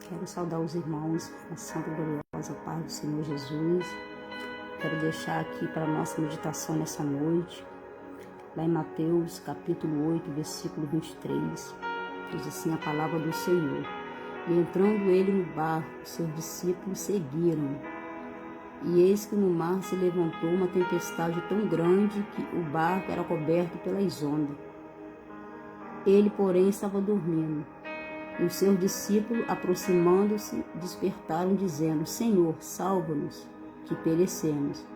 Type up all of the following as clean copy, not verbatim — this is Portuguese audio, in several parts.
Quero saudar os irmãos com a santa e gloriosa paz do Senhor Jesus. Quero deixar aqui para a nossa meditação nessa noite, lá em Mateus capítulo 8, versículo 23, diz assim a palavra do Senhor: E entrando ele no barco, seus discípulos seguiram. E eis que no mar se levantou uma tempestade tão grande que o barco era coberto pelas ondas. Ele, porém, estava dormindo. E os seus discípulos, aproximando-se, despertaram, dizendo: Senhor, salva-nos, que perecemos.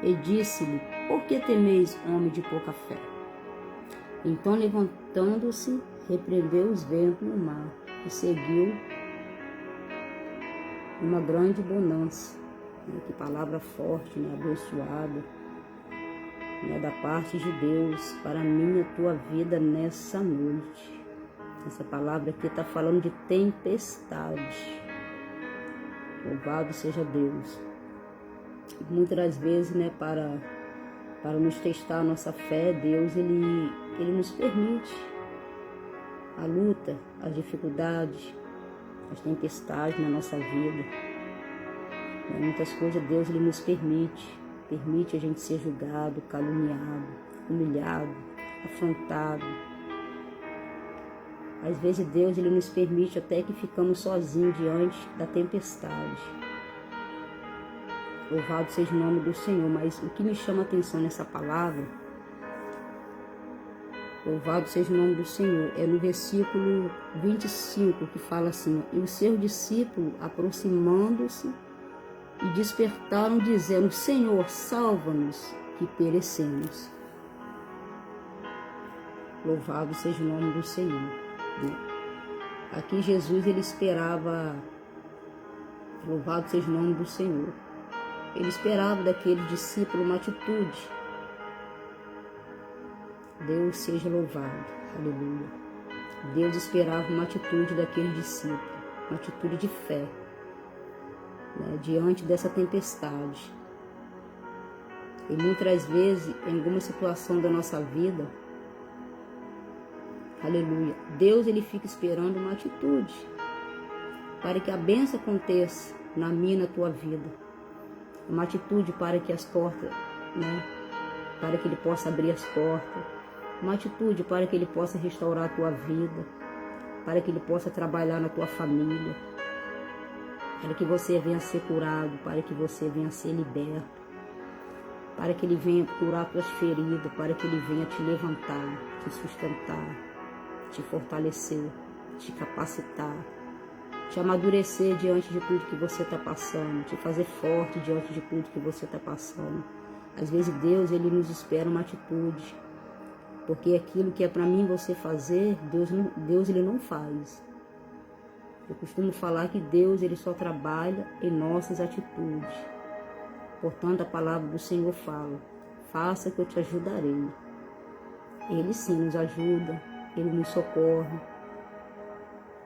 E disse-lhe: Por que temeis, homem de pouca fé? Então, levantando-se, repreendeu os ventos no mar, e seguiu uma grande bonança. Que palavra forte, abençoada, da parte de Deus para a minha e tua vida nessa noite. Essa palavra aqui está falando de tempestade. Louvado seja Deus. Muitas das vezes, para nos testar a nossa fé, Deus ele nos permite a luta, as dificuldades, as tempestades na nossa vida. Muitas coisas Deus ele nos permite a gente ser julgado, caluniado, humilhado, afrontado. Às vezes Deus ele nos permite até que ficamos sozinhos diante da tempestade. Louvado seja o nome do Senhor. Mas o que me chama a atenção nessa palavra, louvado seja o nome do Senhor, é no versículo 25 que fala assim: E os seus discípulos, aproximando-se, e despertaram, dizendo: Senhor, salva-nos, que perecemos. Louvado seja o nome do Senhor. Aqui Jesus ele esperava, louvado seja o nome do Senhor, ele esperava daquele discípulo uma atitude. Deus seja louvado, aleluia. Deus esperava uma atitude daquele discípulo, uma atitude de fé, diante dessa tempestade. E muitas vezes, em alguma situação da nossa vida, aleluia, Deus ele fica esperando uma atitude para que a bênção aconteça na minha e na tua vida. Uma atitude para que as portas, para que ele possa abrir as portas. Uma atitude para que ele possa restaurar a tua vida, para que ele possa trabalhar na tua família, para que você venha a ser curado, para que você venha a ser liberto, para que ele venha curar tuas feridas, para que ele venha te levantar, te sustentar, te fortalecer, te capacitar, te amadurecer diante de tudo que você está passando, te fazer forte diante de tudo que você está passando. Às vezes Deus ele nos espera uma atitude, porque aquilo que é para mim você fazer, Deus ele não faz. Eu costumo falar que Deus ele só trabalha em nossas atitudes. Portanto, a palavra do Senhor fala: faça que eu te ajudarei. Ele sim nos ajuda, ele nos socorre,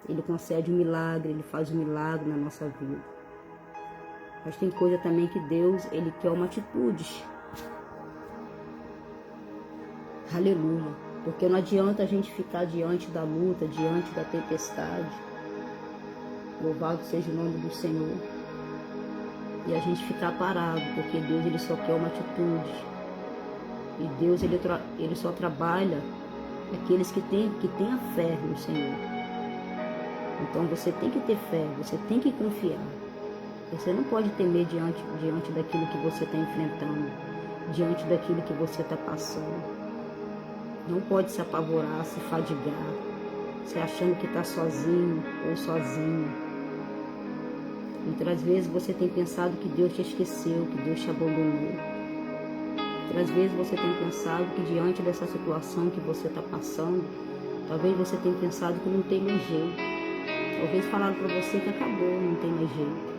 ele concede um milagre, ele faz um milagre na nossa vida. Mas tem coisa também que Deus ele quer uma atitude. Aleluia. Porque não adianta a gente ficar diante da luta, diante da tempestade. Louvado seja o nome do Senhor. E a gente ficar parado, porque Deus ele só quer uma atitude. E Deus ele só trabalha aqueles que têm a fé no Senhor. Então você tem que ter fé, você tem que confiar. Você não pode temer diante daquilo que você está enfrentando, diante daquilo que você está passando. Não pode se apavorar, se fadigar, se achando que está sozinho ou sozinha. Muitas vezes você tem pensado que Deus te esqueceu, que Deus te abandonou. Muitas vezes você tem pensado que diante dessa situação que você está passando, talvez você tenha pensado que não tem mais jeito. Talvez falaram para você que acabou, não tem mais jeito.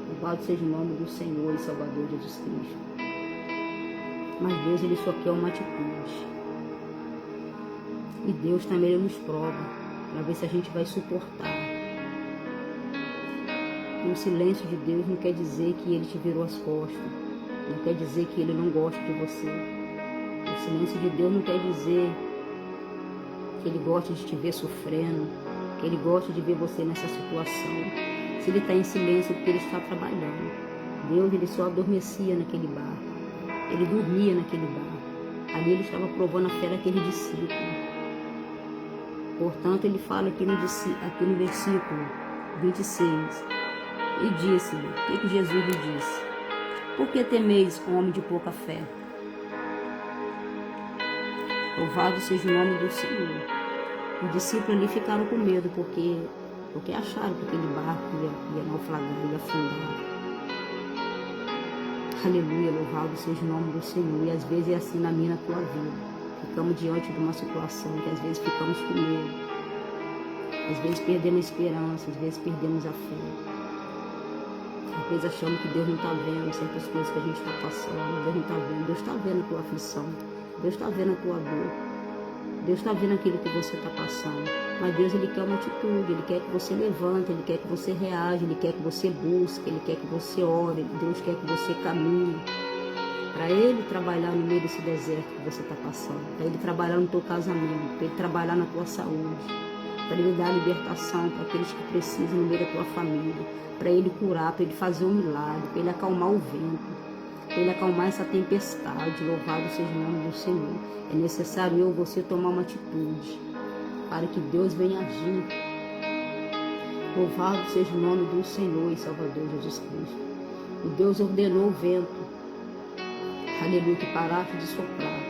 Louvado seja o nome do Senhor e Salvador Jesus Cristo. Mas Deus ele só quer uma atitude. E Deus também nos prova, para ver se a gente vai suportar. E o silêncio de Deus não quer dizer que ele te virou as costas. Não quer dizer que ele não gosta de você. O silêncio de Deus não quer dizer que ele gosta de te ver sofrendo, que Ele gosta de ver você nessa situação. Se Ele está em silêncio, é porque Ele está trabalhando. Deus, Ele só adormecia naquele barco. Ele dormia naquele barco. Ali Ele estava provando a fé daquele discípulo. Portanto, Ele fala aqui no versículo 26. E disse-lhe, o que Jesus lhe disse? Por que temeis, homem de pouca fé? Louvado seja o nome do Senhor. Os discípulos ali ficaram com medo, porque acharam que aquele barco ia naufragar, ia afundar. Aleluia, louvado seja o nome do Senhor. E às vezes é assim na minha, na tua vida. Ficamos diante de uma situação que às vezes ficamos com medo. Às vezes perdemos a esperança, às vezes perdemos a fé. Às vezes achamos que Deus não está vendo certas coisas que a gente está passando. Deus não está vendo. Deus está vendo a tua aflição. Deus está vendo a tua dor. Deus está vendo aquilo que você está passando. Mas Deus, Ele quer uma atitude. Ele quer que você levante. Ele quer que você reaja. Ele quer que você busque. Ele quer que você ore. Deus quer que você caminhe. Para Ele trabalhar no meio desse deserto que você está passando. Para Ele trabalhar no teu casamento. Para Ele trabalhar na tua saúde. Para Ele dar libertação para aqueles que precisam no meio da tua família. Para Ele curar, para Ele fazer um milagre, para Ele acalmar o vento, para Ele acalmar essa tempestade. Louvado seja o nome do Senhor. É necessário eu e você tomar uma atitude para que Deus venha agir. Louvado seja o nome do Senhor e Salvador Jesus Cristo. E Deus ordenou o vento, aleluia, que parasse de soprar.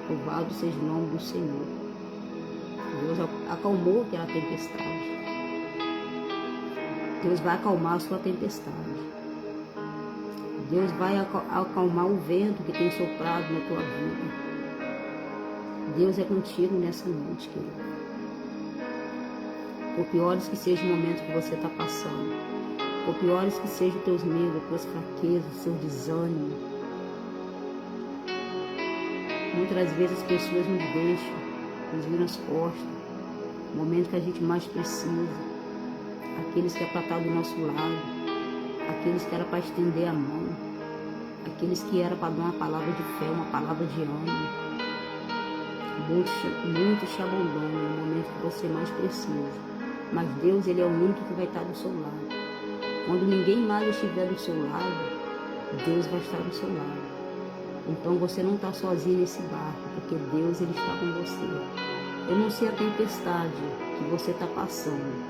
Louvado seja o nome do Senhor. Deus acalmou aquela tempestade. Deus vai acalmar a sua tempestade. Deus vai acalmar o vento que tem soprado na tua vida. Deus é contigo nessa noite, querido. Por piores que sejam os momentos que você está passando, por piores que sejam os teus medos, as tuas fraquezas, o seu desânimo, muitas vezes as pessoas nos deixam, nos viram as costas, no momento que a gente mais precisa. Aqueles que é para estar do nosso lado, aqueles que era para estender a mão, aqueles que era para dar uma palavra de fé, uma palavra de ânimo. Muitos te abandonam no momento que você mais precisa, mas Deus, Ele é o único que vai estar do seu lado. Quando ninguém mais estiver do seu lado, Deus vai estar do seu lado. Então você não está sozinho nesse barco, porque Deus, Ele está com você. Eu não sei a tempestade que você está passando,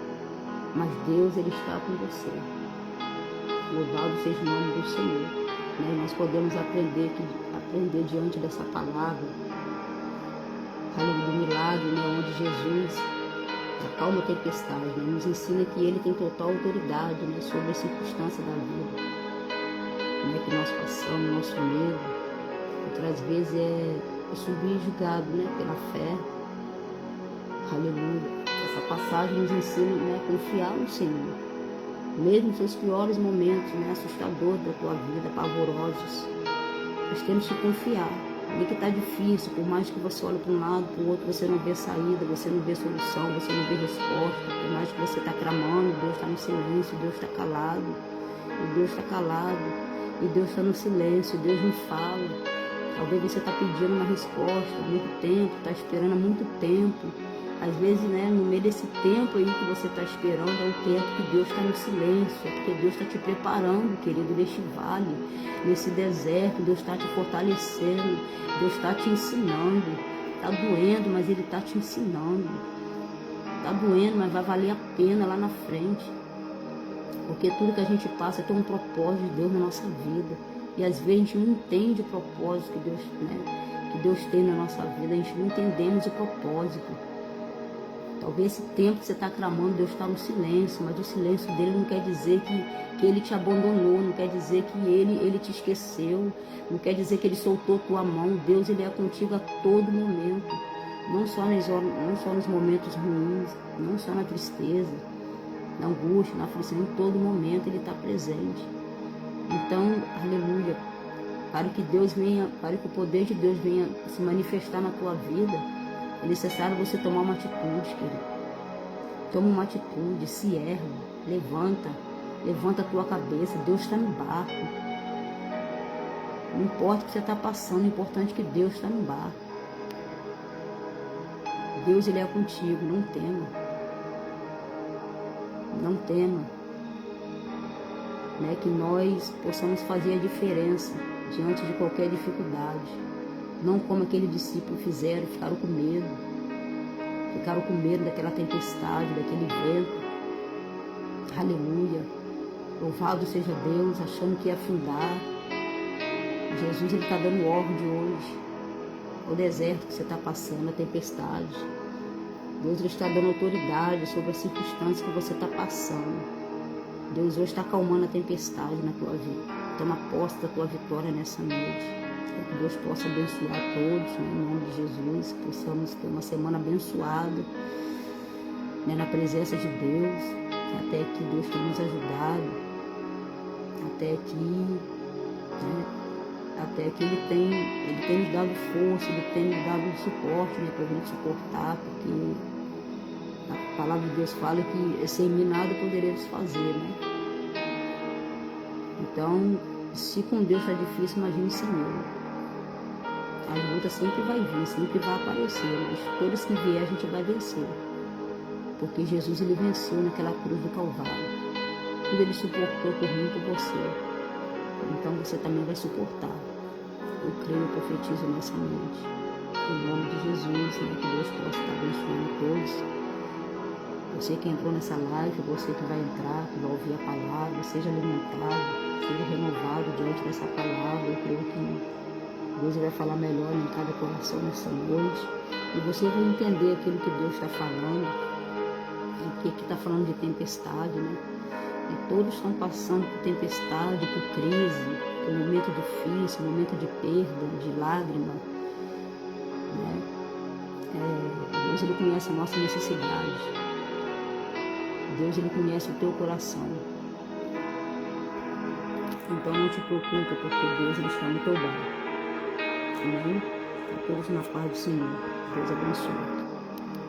mas Deus, Ele está com você. Louvado seja o nome do Senhor. Nós podemos aprender diante dessa palavra, do milagre, onde Jesus acalma a tempestade, nos ensina que Ele tem total autoridade sobre a circunstância da vida, que nós passamos, nosso medo, outras vezes é subjugado pela fé. Aleluia. Essa passagem nos ensina a confiar no Senhor, mesmo nos seus piores momentos, assustadores da tua vida, pavorosos. Nós temos que confiar. Nem que está difícil, por mais que você olhe para um lado, para o outro, você não vê saída, você não vê solução, você não vê resposta. Por mais que você está clamando, Deus está no silêncio, Deus está calado. E Deus está calado, e Deus está no silêncio, Deus não fala. Talvez você está pedindo uma resposta há muito tempo, está esperando há muito tempo. Às vezes, no meio desse tempo aí que você está esperando, é o tempo que Deus está no silêncio, é porque Deus está te preparando, querido, neste vale, nesse deserto. Deus está te fortalecendo, Deus está te ensinando. Está doendo, mas Ele está te ensinando. Está doendo, mas vai valer a pena lá na frente. Porque tudo que a gente passa tem um propósito de Deus na nossa vida. E às vezes a gente não entende o propósito que Deus tem na nossa vida, a gente não entendemos o propósito. Talvez esse tempo que você está clamando, Deus está no silêncio, mas o silêncio dele não quer dizer que Ele te abandonou, não quer dizer que Ele te esqueceu, não quer dizer que Ele soltou tua mão. Deus, Ele é contigo a todo momento, não só nos momentos ruins, não só na tristeza, na angústia, na aflição, em todo momento Ele está presente. Então, aleluia, para que o poder de Deus venha se manifestar na tua vida, é necessário você tomar uma atitude, querido. Toma uma atitude, se erra, levanta a tua cabeça. Deus está no barco. Não importa o que você está passando, o importante é que Deus está no barco. Deus, Ele é contigo, não tema. Não tema, né? Que nós possamos fazer a diferença diante de qualquer dificuldade. Não como aquele discípulo fizeram, ficaram com medo daquela tempestade, daquele vento. Aleluia, louvado seja Deus, achando que ia afundar. Jesus, ele está dando ordem hoje, o deserto que você está passando, a tempestade. Deus, ele está dando autoridade sobre as circunstâncias que você está passando. Deus hoje está acalmando a tempestade na tua vida. Toma posse da tua vitória nessa noite. Que Deus possa abençoar todos, né, em nome de Jesus. Que possamos ter uma semana abençoada, né, na presença de Deus. Até aqui Deus tem nos ajudado. Até aqui, né, até aqui Ele tem nos dado força, Ele tem nos dado suporte, né, para a gente suportar, porque a palavra de Deus fala que sem mim nada poderemos fazer, né? Então, se com Deus está difícil, imagine sem Ele. A luta sempre vai vir, sempre vai aparecer, mas todos que vier a gente vai vencer. Porque Jesus, ele venceu naquela cruz do Calvário. Tudo ele suportou por mim e por você. Então você também vai suportar. Eu creio e profetizo nessa noite. Em nome de Jesus, né, que Deus possa estar abençoando todos. Você que entrou nessa live, você que vai entrar, que vai ouvir a palavra, seja alimentado, seja renovado diante dessa palavra. Eu creio que Deus vai falar melhor em cada coração nessa noite. E você vai entender aquilo que Deus está falando. E que está falando de tempestade, né? E todos estão passando por tempestade, por crise, por momento difícil, momento de perda, de lágrima, né? Deus, ele conhece a nossa necessidade. Deus, ele conhece o teu coração. Então não te preocupa, porque Deus, ele está no teu bar. Amém? A todos na paz do Senhor. Deus abençoe.